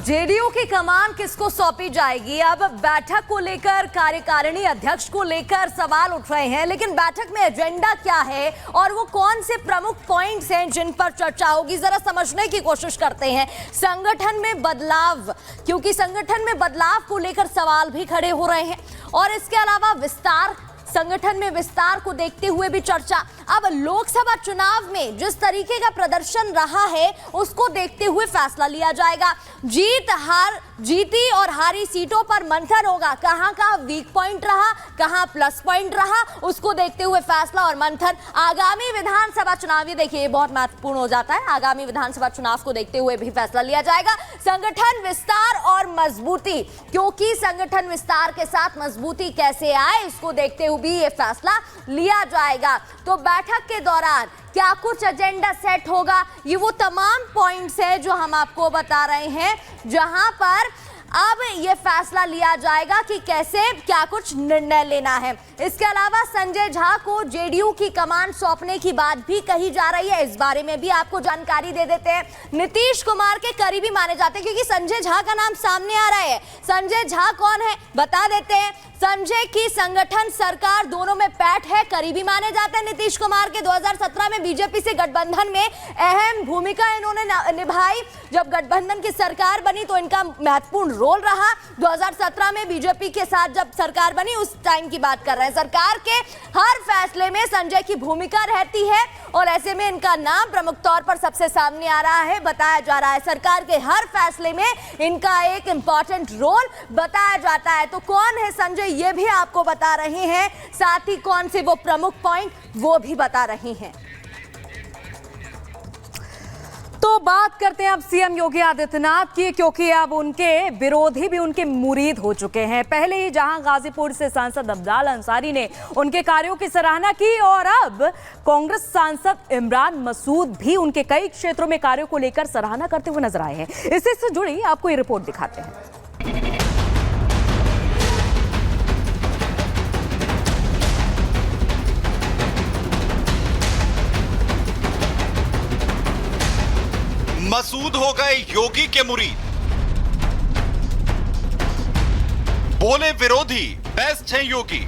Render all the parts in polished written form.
JDU की कमान किसको सौंपी जाएगी? अब बैठक को लेकर कार्यकारिणी अध्यक्ष को लेकर सवाल उठ रहे हैं, लेकिन बैठक में एजेंडा क्या है और वो कौन से प्रमुख पॉइंट्स हैं जिन पर चर्चा होगी, जरा समझने की कोशिश करते हैं। संगठन में बदलाव, क्योंकि संगठन में बदलाव को लेकर सवाल भी खड़े हो रहे हैं, और इसके अलावा विस्तार, संगठन में विस्तार को देखते हुए भी चर्चा। अब लोकसभा चुनाव में जिस तरीके का प्रदर्शन रहा है उसको देखते हुए फैसला लिया जाएगा। जीती और हारी सीटों पर मंथन होगा, कहां का वीक पॉइंट रहा, कहां प्लस पॉइंट रहा, उसको देखते हुए फैसला और मंथन। आगामी विधानसभा चुनाव, ये देखिए ये बहुत महत्वपूर्ण हो जाता है, आगामी विधानसभा चुनाव को देखते हुए भी फैसला लिया जाएगा। संगठन विस्तार और मजबूती, क्योंकि संगठन विस्तार के साथ मजबूती कैसे आए इसको देखते हुए भी ये फैसला लिया जाएगा। तो बैठक के दौरान क्या कुछ एजेंडा सेट होगा, ये वो तमाम पॉइंट्स हैं जो हम आपको बता रहे हैं, जहां पर अब यह फैसला लिया जाएगा कि कैसे क्या कुछ निर्णय लेना है। इसके अलावा संजय झा को जेडीयू की कमान सौंपने की बात भी कही जा रही है, इस बारे में भी आपको जानकारी दे देते हैं। नीतीश कुमार के करीबी माने जाते हैं, क्योंकि संजय झा का नाम सामने आ रहा है। संजय झा कौन है बता देते हैं। संजय की संगठन सरकार दोनों में पैठ है, करीबी माने जाते हैं नीतीश कुमार के। 2017 में बीजेपी से गठबंधन में अहम भूमिका इन्होंने निभाई। जब गठबंधन की सरकार बनी तो इनका महत्वपूर्ण रोल रहा। 2017 में बीजेपी के साथ जब सरकार बनी उस टाइम की बात कर रहे हैं। सरकार के हर फैसले में संजय की भूमिका रहती है, और ऐसे में इनका नाम प्रमुख तौर पर सबसे सामने आ रहा है, बताया जा रहा है। सरकार के हर फैसले में इनका एक इंपॉर्टेंट रोल बताया जाता है। तो कौन है संजय, ये भी आपको बता रहे हैं, साथ ही कौन से वो प्रमुख पॉइंट वो भी बता रहे हैं। तो बात करते हैं अब सीएम योगी आदित्यनाथ की, क्योंकि अब उनके विरोधी भी उनके मुरीद हो चुके हैं। पहले ही जहां गाजीपुर से सांसद अफजाल अंसारी ने उनके कार्यों की सराहना की, और अब कांग्रेस सांसद इमरान मसूद भी उनके कई क्षेत्रों में कार्यों को लेकर सराहना करते हुए नजर आए हैं। इसी से जुड़ी आपको ये रिपोर्ट दिखाते हैं। मसूद हो गए योगी के मुरीद, बोले विरोधी बेस्ट है योगी।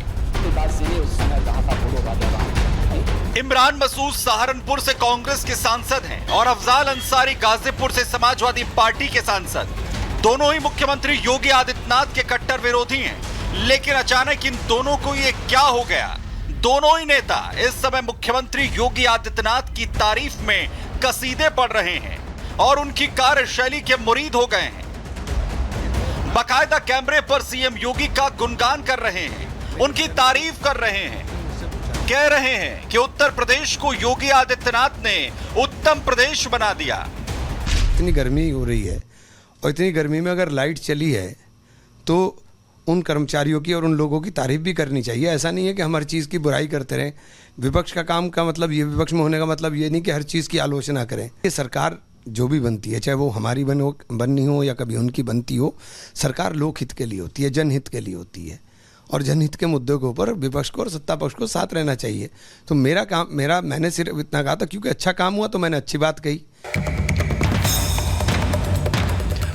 इमरान मसूद सहारनपुर से कांग्रेस के सांसद हैं और अफजाल अंसारी गाजीपुर से समाजवादी पार्टी के सांसद। दोनों ही मुख्यमंत्री योगी आदित्यनाथ के कट्टर विरोधी हैं, लेकिन अचानक इन दोनों को ये क्या हो गया? दोनों ही नेता इस समय मुख्यमंत्री योगी आदित्यनाथ की तारीफ में कसीदे पढ़ रहे हैं और उनकी कार्यशैली के मुरीद हो गए हैं। बाकायदा कैमरे पर सीएम योगी का गुणगान कर रहे हैं, उनकी तारीफ कर रहे हैं, कह रहे हैं कि उत्तर प्रदेश को योगी आदित्यनाथ ने उत्तम प्रदेश बना दिया। इतनी गर्मी हो रही है, और इतनी गर्मी में अगर लाइट चली है तो उन कर्मचारियों की और उन लोगों की तारीफ भी करनी चाहिए। ऐसा नहीं है कि हम हर चीज़ की बुराई करते रहें। विपक्ष का काम का मतलब ये, विपक्ष में होने का मतलब ये नहीं कि हर चीज़ की आलोचना करें। ये सरकार जो भी बनती है, चाहे वो हमारी बननी हो या कभी उनकी बनती हो, सरकार लोकहित के लिए होती है, जनहित के लिए होती है, और जनहित के मुद्दों के ऊपर विपक्ष को और सत्ता पक्ष को साथ रहना चाहिए। तो मैंने सिर्फ इतना कहा था क्योंकि अच्छा काम हुआ तो मैंने अच्छी बात कही।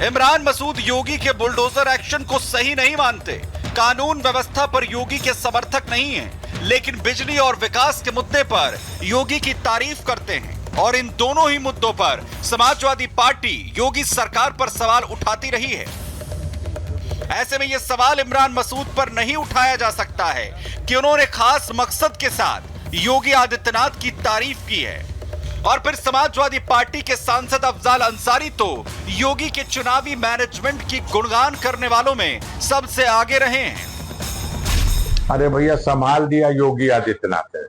इमरान मसूद योगी के बुलडोजर एक्शन को सही नहीं मानते, कानून व्यवस्था पर योगी के समर्थक नहीं हैं, लेकिन बिजली और विकास के मुद्दे पर योगी की तारीफ करते हैं। और इन दोनों ही मुद्दों पर समाजवादी पार्टी योगी सरकार पर सवाल उठाती रही है। ऐसे में यह सवाल इमरान मसूद पर नहीं उठाया जा सकता है कि उन्होंने खास मकसद के साथ योगी आदित्यनाथ की तारीफ की है। और फिर समाजवादी पार्टी के सांसद अफजाल अंसारी तो योगी के चुनावी मैनेजमेंट की गुणगान करने वालों में सबसे आगे रहे हैं। अरे भैया, संभाल दिया योगी आदित्यनाथ है।